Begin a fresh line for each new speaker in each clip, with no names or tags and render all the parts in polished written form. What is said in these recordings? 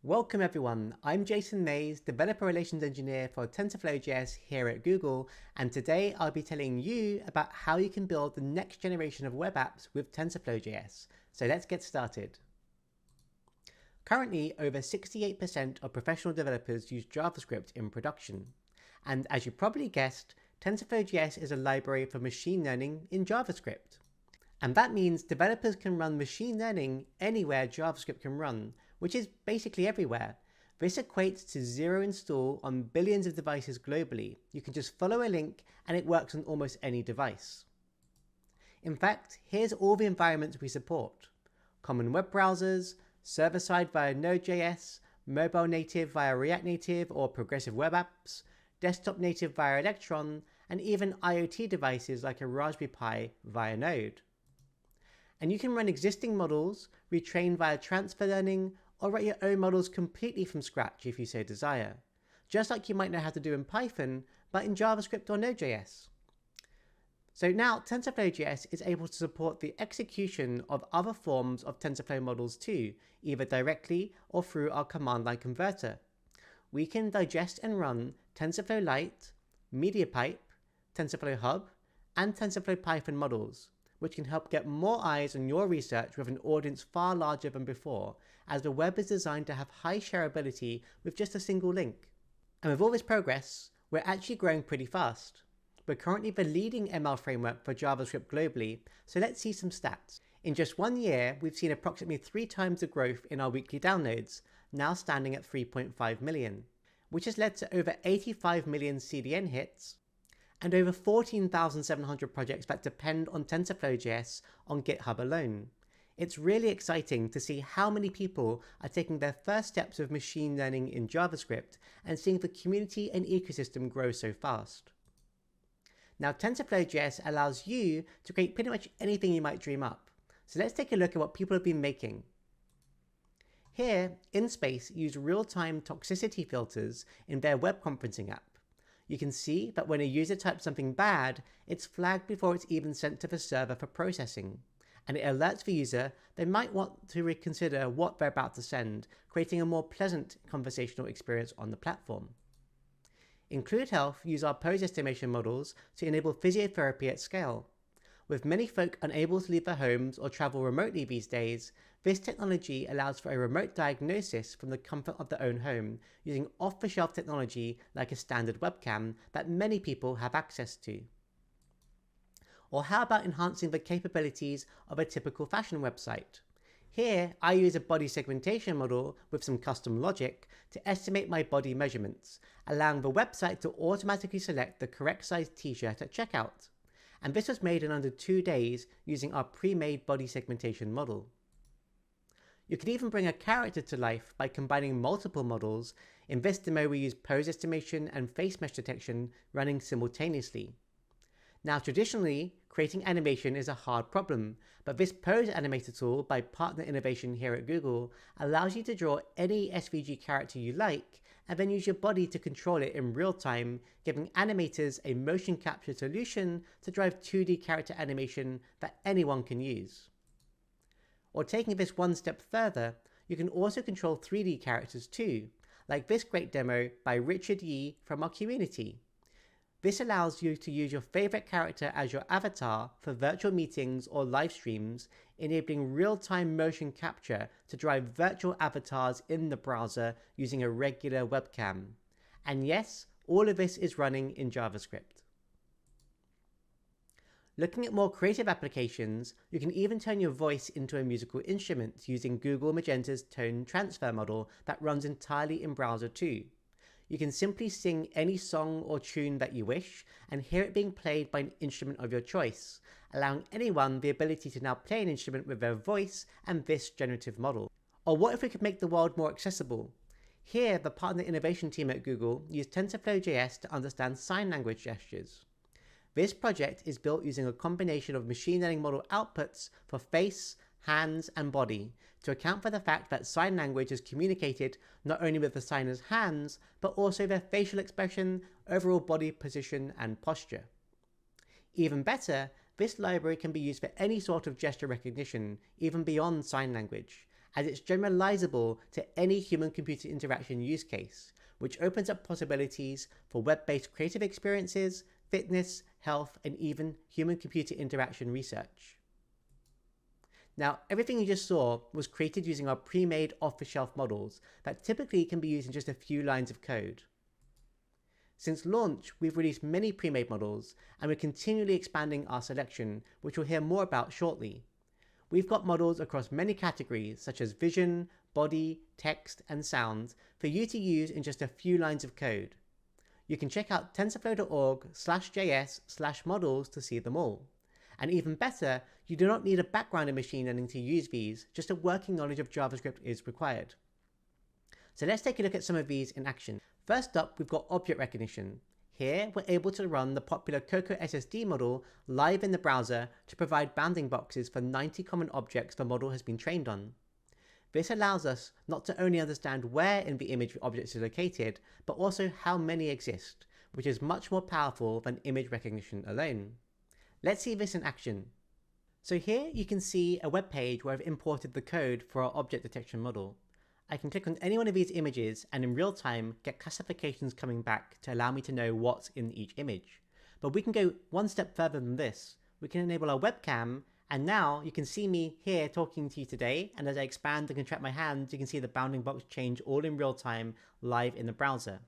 Welcome everyone, I'm Jason Mays, Developer Relations Engineer for TensorFlow.js here at Google, and today I'll be telling you about how you can build the next generation of web apps with TensorFlow.js. So let's get started. Currently, over 68% of professional developers use JavaScript in production. And as you probably guessed, TensorFlow.js is a library for machine learning in JavaScript. And that means developers can run machine learning anywhere JavaScript can run, which is basically everywhere. This equates to zero install on billions of devices globally. You can just follow a link and it works on almost any device. In fact, here's all the environments we support: common web browsers, server-side via Node.js, mobile native via React Native or progressive web apps, desktop native via Electron, and even IoT devices like a Raspberry Pi via Node. And you can run existing models, retrain via transfer learning, or write your own models completely from scratch if you so desire, just like you might know how to do in Python, but in JavaScript or Node.js. So now TensorFlow.js is able to support the execution of other forms of TensorFlow models too, either directly or through our command line converter. We can digest and run TensorFlow Lite, MediaPipe, TensorFlow Hub, and TensorFlow Python models, which can help get more eyes on your research with an audience far larger than before, as the web is designed to have high shareability with just a single link. And with all this progress, we're actually growing pretty fast. We're currently the leading ML framework for JavaScript globally, so let's see some stats. In just 1 year, we've seen approximately 3 times the growth in our weekly downloads, now standing at 3.5 million, which has led to over 85 million CDN hits, and over 14,700 projects that depend on TensorFlow.js on GitHub alone. It's really exciting to see how many people are taking their first steps of machine learning in JavaScript and seeing the community and ecosystem grow so fast. Now, TensorFlow.js allows you to create pretty much anything you might dream up. So let's take a look at what people have been making. Here, InSpace use real-time toxicity filters in their web conferencing app. You can see that when a user types something bad, it's flagged before it's even sent to the server for processing, and it alerts the user they might want to reconsider what they're about to send, creating a more pleasant conversational experience on the platform. Include Health use our pose estimation models to enable physiotherapy at scale. With many folk unable to leave their homes or travel remotely these days, this technology allows for a remote diagnosis from the comfort of their own home, using off-the-shelf technology like a standard webcam that many people have access to. Or how about enhancing the capabilities of a typical fashion website? Here, I use a body segmentation model with some custom logic to estimate my body measurements, allowing the website to automatically select the correct size t-shirt at checkout. And this was made in under 2 days using our pre-made body segmentation model. You can even bring a character to life by combining multiple models. In this demo, we use pose estimation and face mesh detection running simultaneously. Now, traditionally, creating animation is a hard problem, but this pose animator tool by Partner Innovation here at Google allows you to draw any SVG character you like and then use your body to control it in real time, giving animators a motion capture solution to drive 2D character animation that anyone can use. Or taking this one step further, you can also control 3D characters too, like this great demo by Richard Yee from our community. This allows you to use your favorite character as your avatar for virtual meetings or live streams, enabling real-time motion capture to drive virtual avatars in the browser using a regular webcam. And yes, all of this is running in JavaScript. Looking at more creative applications, you can even turn your voice into a musical instrument using Google Magenta's tone transfer model that runs entirely in browser too. You can simply sing any song or tune that you wish and hear it being played by an instrument of your choice, allowing anyone the ability to now play an instrument with their voice and this generative model. Or what if we could make the world more accessible? Here, the Partner Innovation team at Google used TensorFlow.js to understand sign language gestures. This project is built using a combination of machine learning model outputs for face, hands, and body to account for the fact that sign language is communicated not only with the signer's hands, but also their facial expression, overall body position, and posture. Even better, this library can be used for any sort of gesture recognition, even beyond sign language, as it's generalizable to any human-computer interaction use case, which opens up possibilities for web-based creative experiences, fitness, health, and even human-computer interaction research. Now, everything you just saw was created using our pre-made off-the-shelf models that typically can be used in just a few lines of code. Since launch, we've released many pre-made models, and we're continually expanding our selection, which we'll hear more about shortly. We've got models across many categories, such as vision, body, text, and sound, for you to use in just a few lines of code. You can check out TensorFlow.js/models to see them all. And even better, you do not need a background in machine learning to use these, just a working knowledge of JavaScript is required. So let's take a look at some of these in action. First up, we've got object recognition. Here, we're able to run the popular Cocoa SSD model live in the browser to provide bounding boxes for 90 common objects the model has been trained on. This allows us not to only understand where in the image the object is located, but also how many exist, which is much more powerful than image recognition alone. Let's see this in action. So here you can see a web page where I've imported the code for our object detection model. I can click on any one of these images and in real time get classifications coming back to allow me to know what's in each image. But we can go one step further than this. We can enable our webcam, and now you can see me here talking to you today, and as I expand and contract my hands, you can see the bounding box change all in real time live in the browser.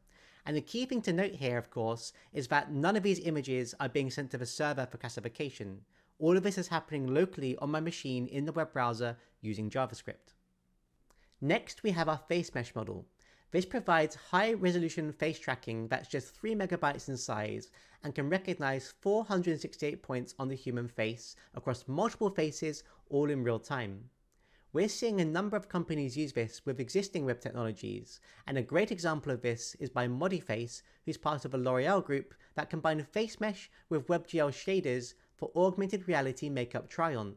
And the key thing to note here, of course, is that none of these images are being sent to the server for classification. All of this is happening locally on my machine in the web browser using JavaScript. Next, we have our face mesh model. This provides high-resolution face tracking that's just 3 megabytes in size and can recognize 468 points on the human face across multiple faces all in real time. We're seeing a number of companies use this with existing web technologies, and a great example of this is by Modiface, who's part of a L'Oreal group that combine face mesh with WebGL shaders for augmented reality makeup try-on.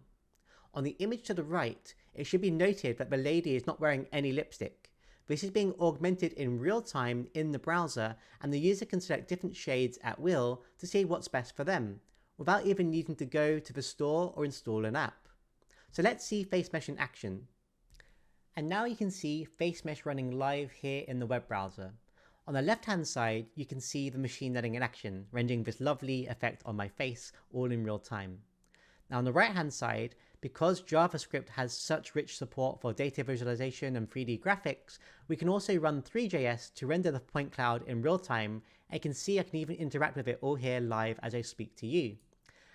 On the image to the right, it should be noted that the lady is not wearing any lipstick. This is being augmented in real time in the browser, and the user can select different shades at will to see what's best for them, without even needing to go to the store or install an app. So let's see face mesh in action. And now you can see face mesh running live here in the web browser. On the left hand side, you can see the machine learning in action, rendering this lovely effect on my face all in real time. Now on the right hand side, because JavaScript has such rich support for data visualization and 3D graphics, we can also run Three.js to render the point cloud in real time, and you can see I can even interact with it all here live as I speak to you.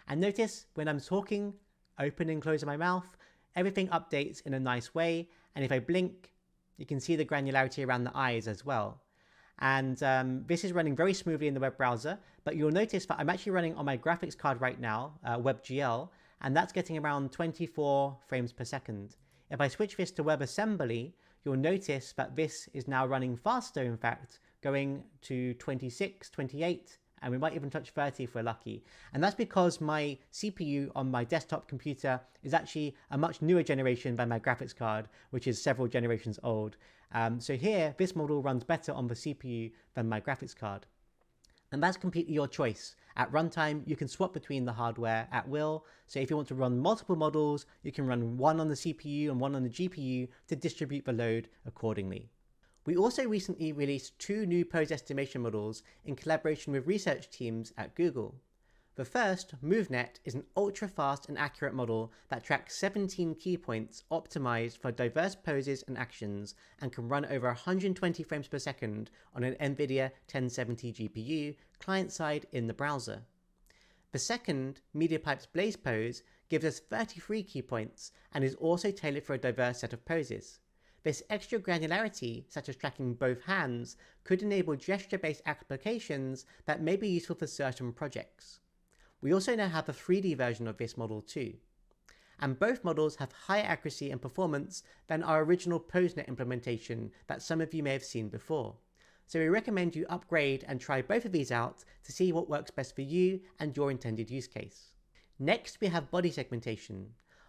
And notice when I'm talking, open and closing my mouth, everything updates in a nice way, and if I blink, you can see the granularity around the eyes as well. And this is running very smoothly in the web browser, but you'll notice that I'm actually running on my graphics card right now, WebGL, and that's getting around 24 frames per second. If I switch this to WebAssembly, you'll notice that this is now running faster, in fact, going to 26, 28, and we might even touch 30 if we're lucky. And that's because my CPU on my desktop computer is actually a much newer generation than my graphics card, which is several generations old. So here, this model runs better on the CPU than my graphics card. And that's completely your choice. At runtime, you can swap between the hardware at will. So if you want to run multiple models, you can run one on the CPU and one on the GPU to distribute the load accordingly. We also recently released 2 new pose estimation models in collaboration with research teams at Google. The first, MoveNet, is an ultra-fast and accurate model that tracks 17 key points optimized for diverse poses and actions and can run over 120 frames per second on an NVIDIA 1070 GPU client-side in the browser. The second, MediaPipe's Blaze Pose, gives us 33 key points and is also tailored for a diverse set of poses. This extra granularity, such as tracking both hands, could enable gesture-based applications that may be useful for certain projects. We also now have a 3D version of this model too. And both models have higher accuracy and performance than our original PoseNet implementation that some of you may have seen before. So we recommend you upgrade and try both of these out to see what works best for you and your intended use case. Next, we have body segmentation.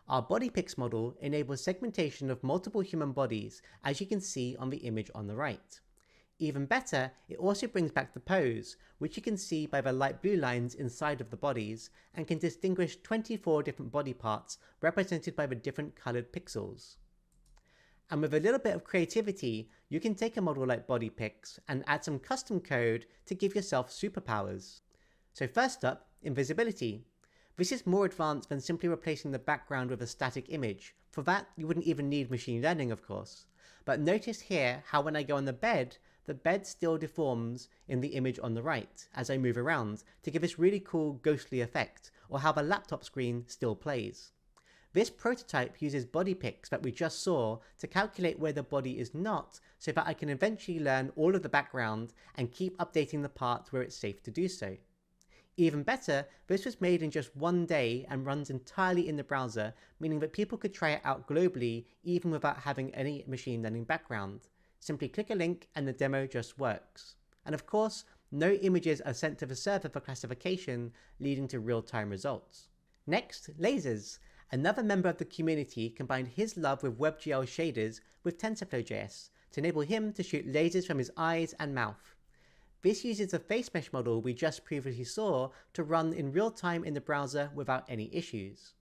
Our BodyPix model enables segmentation of multiple human bodies, as you can see on the image on the right. Even better, it also brings back the pose, which you can see by the light blue lines inside of the bodies, and can distinguish 24 different body parts represented by the different colored pixels. And with a little bit of creativity, you can take a model like BodyPix and add some custom code to give yourself superpowers. So first up, invisibility. This is more advanced than simply replacing the background with a static image. For that, you wouldn't even need machine learning, of course. But notice here how when I go on the bed still deforms in the image on the right as I move around to give this really cool ghostly effect, or how the laptop screen still plays. This prototype uses BodyPix that we just saw to calculate where the body is not, so that I can eventually learn all of the background and keep updating the parts where it's safe to do so. Even better, this was made in just one day and runs entirely in the browser, meaning that people could try it out globally even without having any machine learning background. Simply click a link and the demo just works. And of course, no images are sent to the server for classification, leading to real-time results. Next, lasers. Another member of the community combined his love with WebGL shaders with TensorFlow.js to enable him to shoot lasers from his eyes and mouth. This uses the face mesh model we just previously saw to run in real time in the browser without any issues.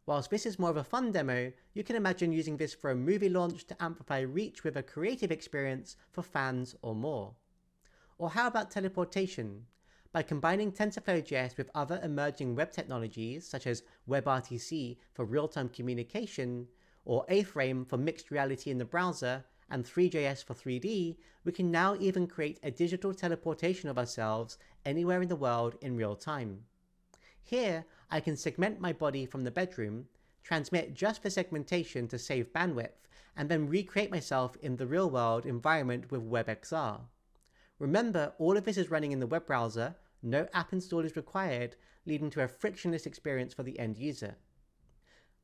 Whilst this is more of a fun demo, you can imagine using this for a movie launch to amplify reach with a creative experience for fans or more. Or how about teleportation? By combining TensorFlow.js with other emerging web technologies such as WebRTC for real-time communication, or A-Frame for mixed reality in the browser, and Three.js for 3D, we can now even create a digital teleportation of ourselves anywhere in the world in real time. Here, I can segment my body from the bedroom, transmit just the segmentation to save bandwidth, and then recreate myself in the real-world environment with WebXR. Remember, all of this is running in the web browser, no app install is required, leading to a frictionless experience for the end user.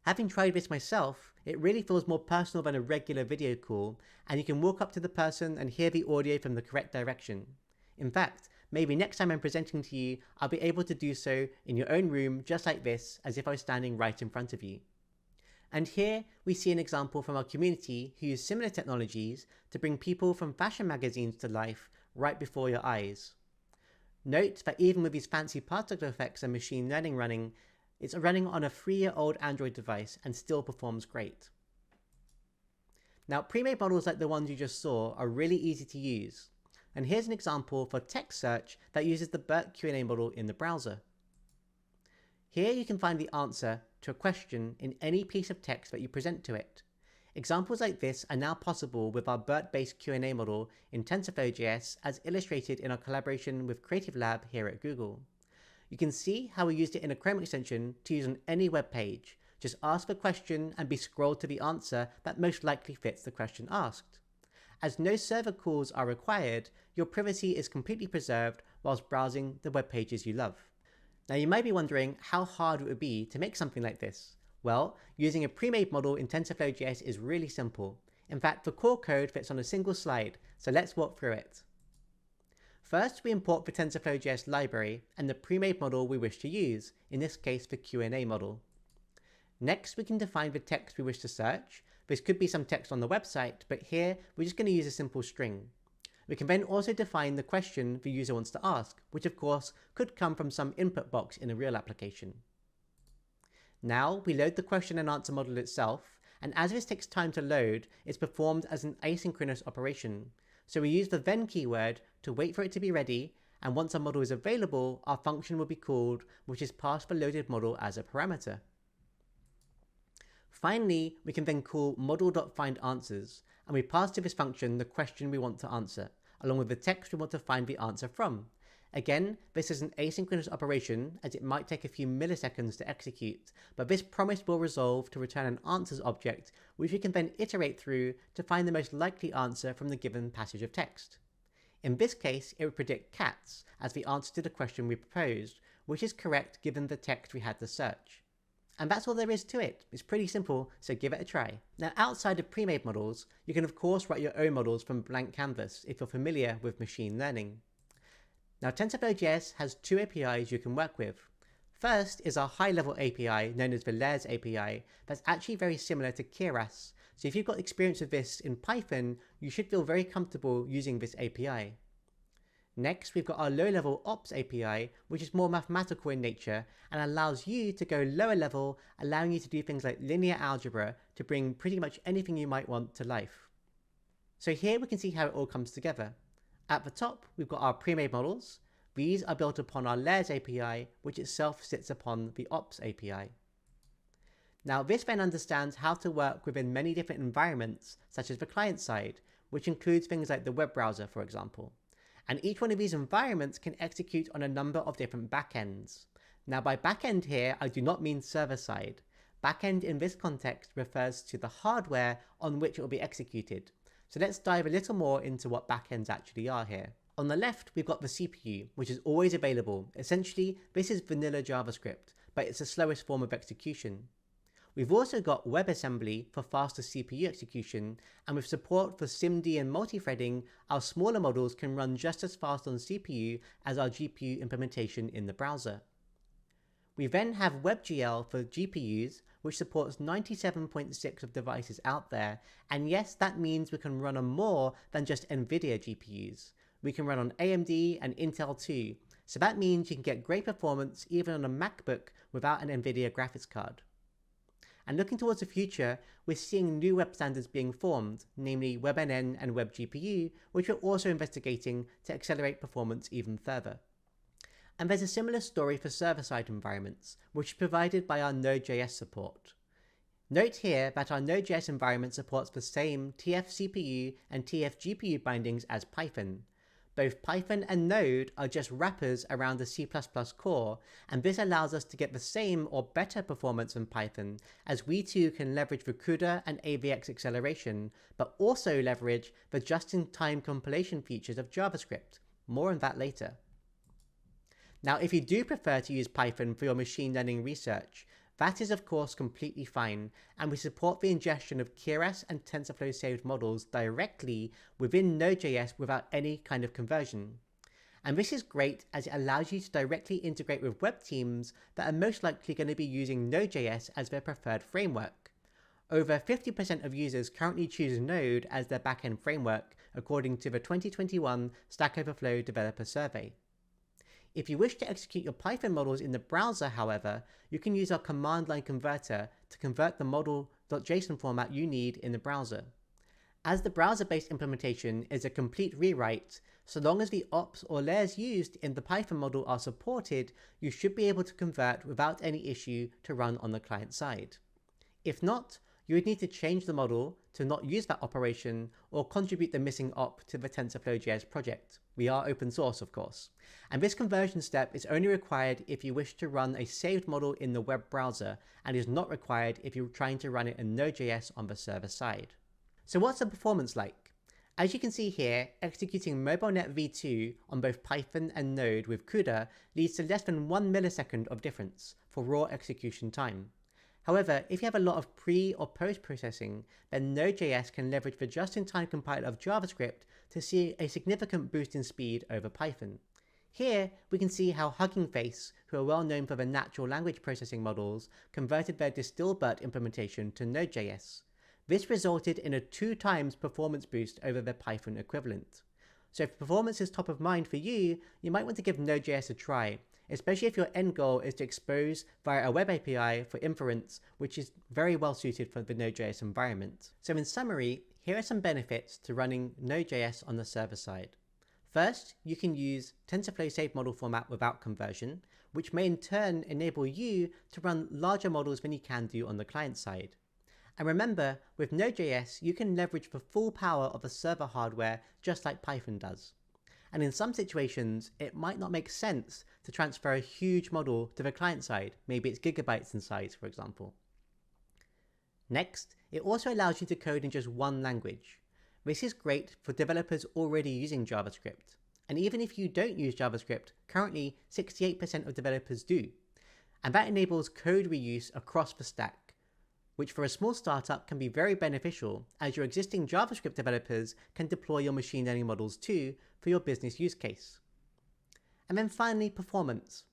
Having tried this myself, it really feels more personal than a regular video call, and you can walk up to the person and hear the audio from the correct direction. In fact, maybe next time I'm presenting to you, I'll be able to do so in your own room just like this, as if I was standing right in front of you. And here we see an example from our community who use similar technologies to bring people from fashion magazines to life right before your eyes. Note that even with these fancy particle effects and machine learning running, it's running on a 3-year-old Android device and still performs great. Now, pre-made models like the ones you just saw are really easy to use. And here's an example for text search that uses the BERT Q&A model in the browser. Here you can find the answer to a question in any piece of text that you present to it. Examples like this are now possible with our BERT-based Q&A model in TensorFlow.js as illustrated in our collaboration with Creative Lab here at Google. You can see how we used it in a Chrome extension to use on any web page. Just ask the question and be scrolled to the answer that most likely fits the question asked. As no server calls are required, your privacy is completely preserved whilst browsing the web pages you love. Now you might be wondering how hard it would be to make something like this. Well, using a pre-made model in TensorFlow.js is really simple. In fact, the core code fits on a single slide, so let's walk through it. First, we import the TensorFlow.js library and the pre-made model we wish to use, in this case the Q&A model. Next, we can define the text we wish to search. This could be some text on the website, but here we're just going to use a simple string. We can then also define the question the user wants to ask, which of course could come from some input box in a real application. Now we load the question and answer model itself, and as this takes time to load, it's performed as an asynchronous operation. So we use the then keyword to wait for it to be ready, and once our model is available, our function will be called, which is passed the loaded model as a parameter. Finally, we can then call model.findAnswers, and we pass to this function the question we want to answer, along with the text we want to find the answer from. Again, this is an asynchronous operation as it might take a few milliseconds to execute, but this promise will resolve to return an answers object, which we can then iterate through to find the most likely answer from the given passage of text. In this case, it would predict cats as the answer to the question we proposed, which is correct given the text we had to search. And that's all there is to it. It's pretty simple, so give it a try. Now, outside of pre-made models, you can of course write your own models from blank canvas if you're familiar with machine learning. Now, TensorFlow.js has two APIs you can work with. First is our high-level API known as the Layers API that's actually very similar to Keras. So if you've got experience with this in Python, you should feel very comfortable using this API. Next, we've got our low-level ops API, which is more mathematical in nature and allows you to go lower level, allowing you to do things like linear algebra to bring pretty much anything you might want to life. So here we can see how it all comes together. At the top, we've got our pre-made models. These are built upon our layers API, which itself sits upon the ops API. Now, this then understands how to work within many different environments, such as the client side, which includes things like the web browser, for example. And each one of these environments can execute on a number of different backends. Now, by backend here, I do not mean server side. Backend in this context refers to the hardware on which it will be executed. So let's dive a little more into what backends actually are here. On the left, we've got the CPU, which is always available. Essentially, this is vanilla JavaScript, but it's the slowest form of execution. We've also got WebAssembly for faster CPU execution, and with support for SIMD and multithreading, our smaller models can run just as fast on CPU as our GPU implementation in the browser. We then have WebGL for GPUs, which supports 97.6 of devices out there, and yes, that means we can run on more than just NVIDIA GPUs. We can run on AMD and Intel too, so that means you can get great performance even on a MacBook without an NVIDIA graphics card. And looking towards the future, we're seeing new web standards being formed, namely WebNN and WebGPU, which we're also investigating to accelerate performance even further. And there's a similar story for server-side environments, which is provided by our Node.js support. Note here that our Node.js environment supports the same TF-CPU and TF-GPU bindings as Python. Both Python and Node are just wrappers around the C++ core, and this allows us to get the same or better performance than Python, as we too can leverage the CUDA and AVX acceleration, but also leverage the just-in-time compilation features of JavaScript. More on that later. Now, if you do prefer to use Python for your machine learning research, that is of course completely fine, and we support the ingestion of Keras and TensorFlow saved models directly within Node.js without any kind of conversion. And this is great as it allows you to directly integrate with web teams that are most likely going to be using Node.js as their preferred framework. Over 50% of users currently choose Node as their backend framework, according to the 2021 Stack Overflow Developer Survey. If you wish to execute your Python models in the browser, however, you can use our command line converter to convert the model.json format you need in the browser. As the browser-based implementation is a complete rewrite, so long as the ops or layers used in the Python model are supported, you should be able to convert without any issue to run on the client side. If not, you would need to change the model to not use that operation or contribute the missing op to the TensorFlow.js project. We are open source, of course. And this conversion step is only required if you wish to run a saved model in the web browser, and is not required if you're trying to run it in Node.js on the server side. So what's the performance like? As you can see here, executing MobileNet v2 on both Python and Node with CUDA leads to less than 1 millisecond of difference for raw execution time. However, if you have a lot of pre or post processing, then Node.js can leverage the just-in-time compiler of JavaScript to see a significant boost in speed over Python. Here, we can see how Hugging Face, who are well known for their natural language processing models, converted their Distilbert implementation to Node.js. This resulted in a 2 times performance boost over their Python equivalent. So if performance is top of mind for you, you might want to give Node.js a try, especially if your end goal is to expose via a web API for inference, which is very well suited for the Node.js environment. So in summary, here are some benefits to running Node.js on the server side. First, you can use TensorFlow saved model format without conversion, which may in turn enable you to run larger models than you can do on the client side. And remember, with Node.js, you can leverage the full power of the server hardware just like Python does. And in some situations, it might not make sense to transfer a huge model to the client side. Maybe it's gigabytes in size, for example. Next, it also allows you to code in just one language. This is great for developers already using JavaScript. And even if you don't use JavaScript, currently 68% of developers do. And that enables code reuse across the stack, which for a small startup can be very beneficial, as your existing JavaScript developers can deploy your machine learning models too for your business use case. And then finally, performance.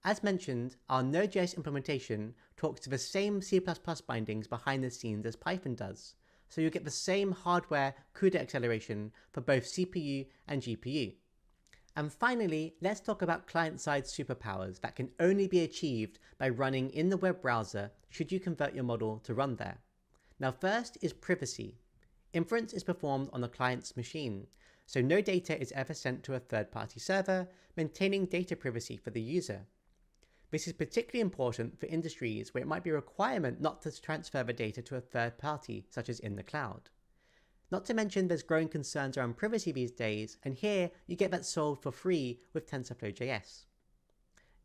As mentioned, our Node.js implementation talks to the same C++ bindings behind the scenes as Python does, so you get the same hardware CUDA acceleration for both CPU and GPU. And finally, let's talk about client-side superpowers that can only be achieved by running in the web browser should you convert your model to run there. Now first is privacy. Inference is performed on the client's machine, so no data is ever sent to a third-party server, maintaining data privacy for the user. This is particularly important for industries where it might be a requirement not to transfer the data to a third party, such as in the cloud. Not to mention there's growing concerns around privacy these days, and here you get that solved for free with TensorFlow.js.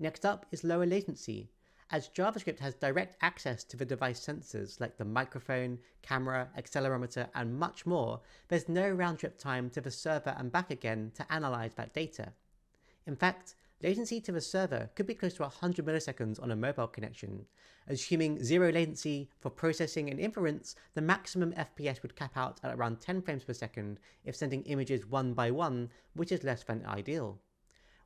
Next up is lower latency. As JavaScript has direct access to the device sensors like the microphone, camera, accelerometer, and much more, there's no round-trip time to the server and back again to analyze that data. In fact, latency to the server could be close to 100 milliseconds on a mobile connection. Assuming zero latency for processing and inference, the maximum FPS would cap out at around 10 frames per second if sending images one by one, which is less than ideal.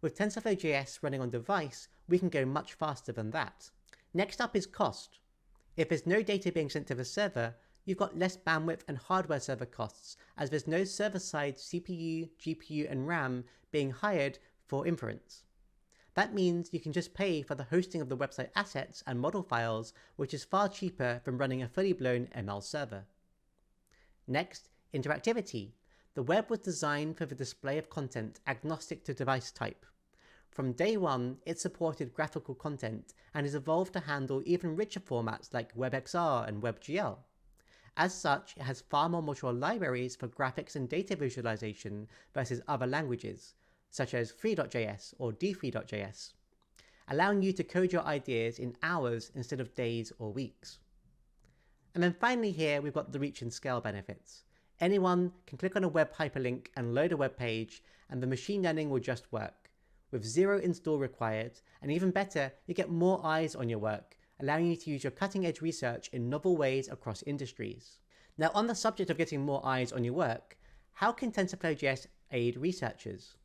With TensorFlow.js running on device, we can go much faster than that. Next up is cost. If there's no data being sent to the server, you've got less bandwidth and hardware server costs, as there's no server-side CPU, GPU, and RAM being hired for inference. That means you can just pay for the hosting of the website assets and model files, which is far cheaper than running a fully blown ML server. Next, interactivity. The web was designed for the display of content agnostic to device type. From day one, it supported graphical content and has evolved to handle even richer formats like WebXR and WebGL. As such, it has far more mature libraries for graphics and data visualization versus other languages, such as Free.js or D3.js, allowing you to code your ideas in hours instead of days or weeks. And then finally here, we've got the reach and scale benefits. Anyone can click on a web hyperlink and load a web page, and the machine learning will just work, with zero install required, and even better, you get more eyes on your work, allowing you to use your cutting-edge research in novel ways across industries. Now on the subject of getting more eyes on your work, how can TensorFlow.js aid researchers?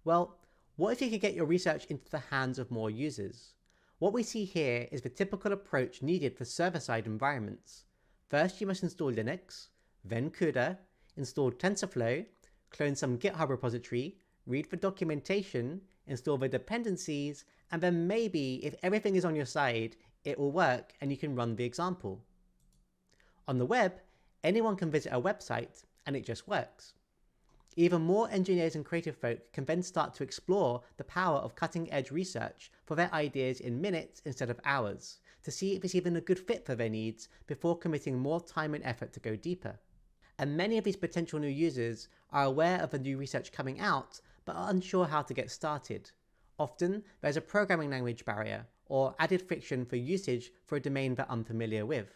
Well, what if you could get your research into the hands of more users? What we see here is the typical approach needed for server-side environments. First, you must install Linux, then CUDA, install TensorFlow, clone some GitHub repository, read the documentation, install the dependencies, and then maybe, if everything is on your side, it will work and you can run the example. On the web, anyone can visit a website and it just works. Even more engineers and creative folk can then start to explore the power of cutting-edge research for their ideas in minutes instead of hours, to see if it's even a good fit for their needs before committing more time and effort to go deeper. And many of these potential new users are aware of the new research coming out, but are unsure how to get started. Often, there's a programming language barrier, or added friction for usage for a domain they're unfamiliar with.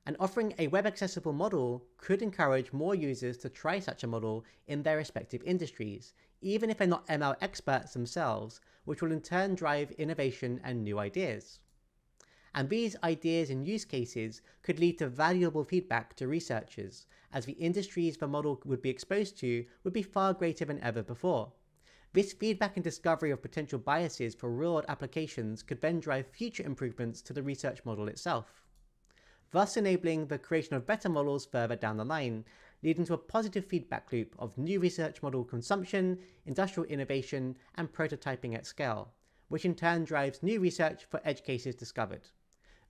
And offering a web-accessible model could encourage more users to try such a model in their respective industries, even if they're not ML experts themselves, which will in turn drive innovation and new ideas. And these ideas and use cases could lead to valuable feedback to researchers, as the industries the model would be exposed to would be far greater than ever before. This feedback and discovery of potential biases for real-world applications could then drive future improvements to the research model itself, thus enabling the creation of better models further down the line, leading to a positive feedback loop of new research model consumption, industrial innovation, and prototyping at scale, which in turn drives new research for edge cases discovered.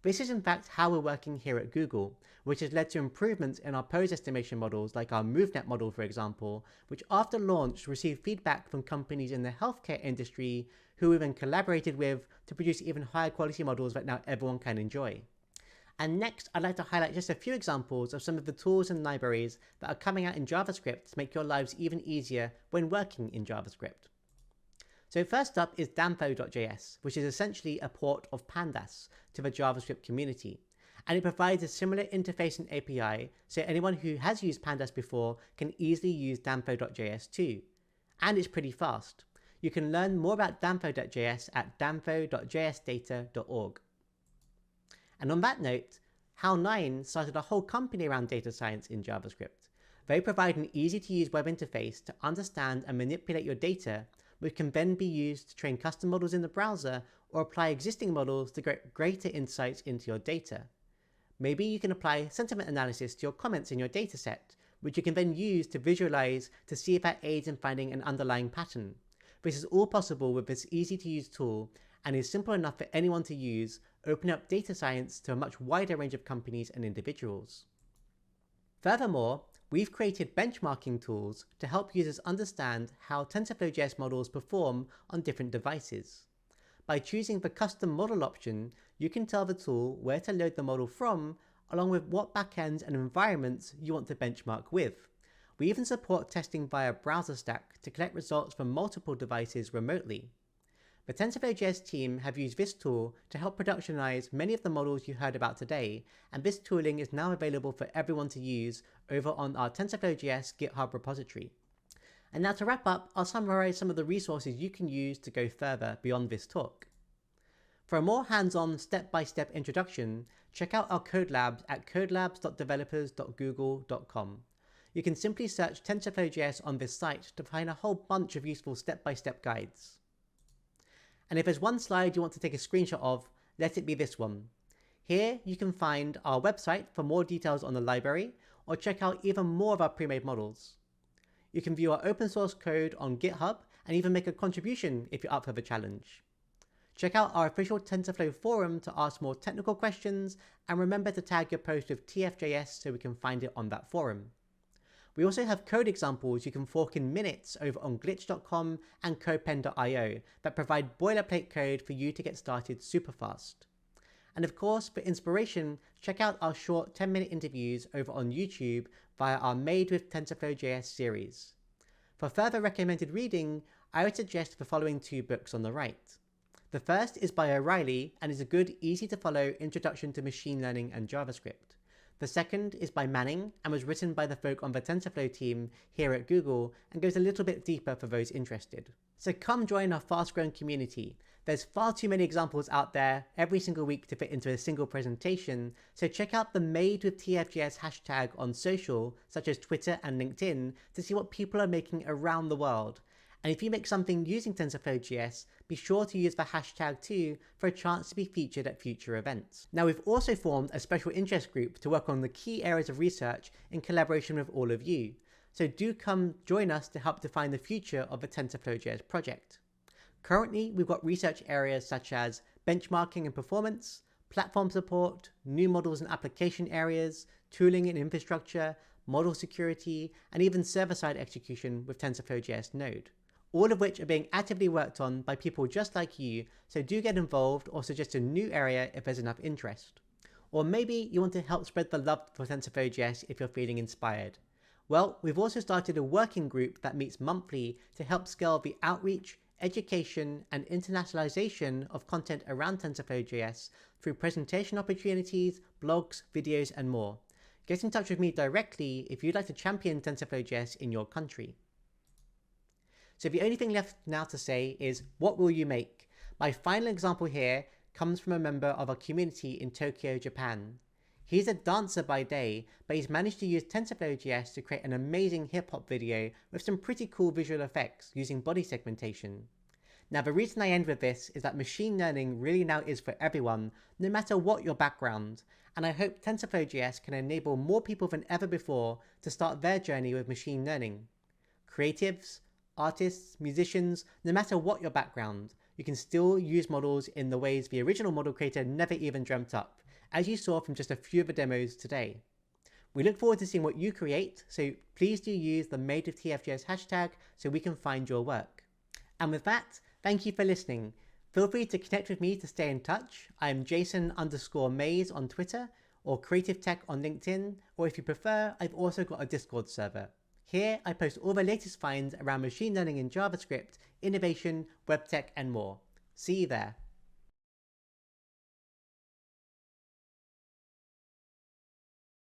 This is in fact how we're working here at Google, which has led to improvements in our pose estimation models like our MoveNet model, for example, which after launch received feedback from companies in the healthcare industry who we've then collaborated with to produce even higher quality models that now everyone can enjoy. And next, I'd like to highlight just a few examples of some of the tools and libraries that are coming out in JavaScript to make your lives even easier when working in JavaScript. So first up is Damfo.js, which is essentially a port of Pandas to the JavaScript community. And it provides a similar interface and API, so anyone who has used Pandas before can easily use Damfo.js too. And it's pretty fast. You can learn more about Damfo.js at damfo.jsdata.org. And on that note, How9 started a whole company around data science in JavaScript. They provide an easy-to-use web interface to understand and manipulate your data, which can then be used to train custom models in the browser or apply existing models to get greater insights into your data. Maybe you can apply sentiment analysis to your comments in your dataset, which you can then use to visualize to see if that aids in finding an underlying pattern. This is all possible with this easy to use tool and is simple enough for anyone to use, opening up data science to a much wider range of companies and individuals. Furthermore, we've created benchmarking tools to help users understand how TensorFlow.js models perform on different devices. By choosing the custom model option, you can tell the tool where to load the model from, along with what backends and environments you want to benchmark with. We even support testing via browser stack to collect results from multiple devices remotely. The TensorFlow.js team have used this tool to help productionize many of the models you heard about today, and this tooling is now available for everyone to use over on our TensorFlow.js GitHub repository. And now to wrap up, I'll summarize some of the resources you can use to go further beyond this talk. For a more hands-on, step-by-step introduction, check out our code labs at codelabs.developers.google.com. You can simply search TensorFlow.js on this site to find a whole bunch of useful step-by-step guides. And if there's one slide you want to take a screenshot of, let it be this one. Here you can find our website for more details on the library, or check out even more of our pre-made models. You can view our open source code on GitHub and even make a contribution if you're up for the challenge. Check out our official TensorFlow forum to ask more technical questions, and remember to tag your post with TF.js so we can find it on that forum. We also have code examples you can fork in minutes over on glitch.com and codepen.io that provide boilerplate code for you to get started super fast. And of course, for inspiration, check out our short 10-minute interviews over on YouTube via our Made with TensorFlow.js series. For further recommended reading, I would suggest the following two books on the right. The first is by O'Reilly and is a good, easy to follow introduction to machine learning and JavaScript. The second is by Manning and was written by the folk on the TensorFlow team here at Google and goes a little bit deeper for those interested. So come join our fast-growing community. There's far too many examples out there every single week to fit into a single presentation, so check out the Made with TFJS hashtag on social, such as Twitter and LinkedIn, to see what people are making around the world. And if you make something using TensorFlow.js, be sure to use the hashtag too for a chance to be featured at future events. Now, we've also formed a special interest group to work on the key areas of research in collaboration with all of you. So do come join us to help define the future of the TensorFlow.js project. Currently, we've got research areas such as benchmarking and performance, platform support, new models and application areas, tooling and infrastructure, model security, and even server-side execution with TensorFlow.js Node. All of which are being actively worked on by people just like you, so do get involved or suggest a new area if there's enough interest. Or maybe you want to help spread the love for TensorFlow.js if you're feeling inspired. Well, we've also started a working group that meets monthly to help scale the outreach, education, and internationalization of content around TensorFlow.js through presentation opportunities, blogs, videos, and more. Get in touch with me directly if you'd like to champion TensorFlow.js in your country. So the only thing left now to say is, what will you make? My final example here comes from a member of our community in Tokyo, Japan. He's a dancer by day, but he's managed to use TensorFlow.js to create an amazing hip-hop video with some pretty cool visual effects using body segmentation. Now, the reason I end with this is that machine learning really now is for everyone, no matter what your background, and I hope TensorFlow.js can enable more people than ever before to start their journey with machine learning. Creatives, artists, musicians, no matter what your background, you can still use models in the ways the original model creator never even dreamt up, as you saw from just a few of the demos today. We look forward to seeing what you create, so please do use the Made with TFJS hashtag so we can find your work. And with that, thank you for listening. Feel free to connect with me to stay in touch. I am Jason_Mays on Twitter, or Creative Tech on LinkedIn, or if you prefer, I've also got a Discord server. Here, I post all the latest finds around machine learning in JavaScript, innovation, web tech, and more. See you there.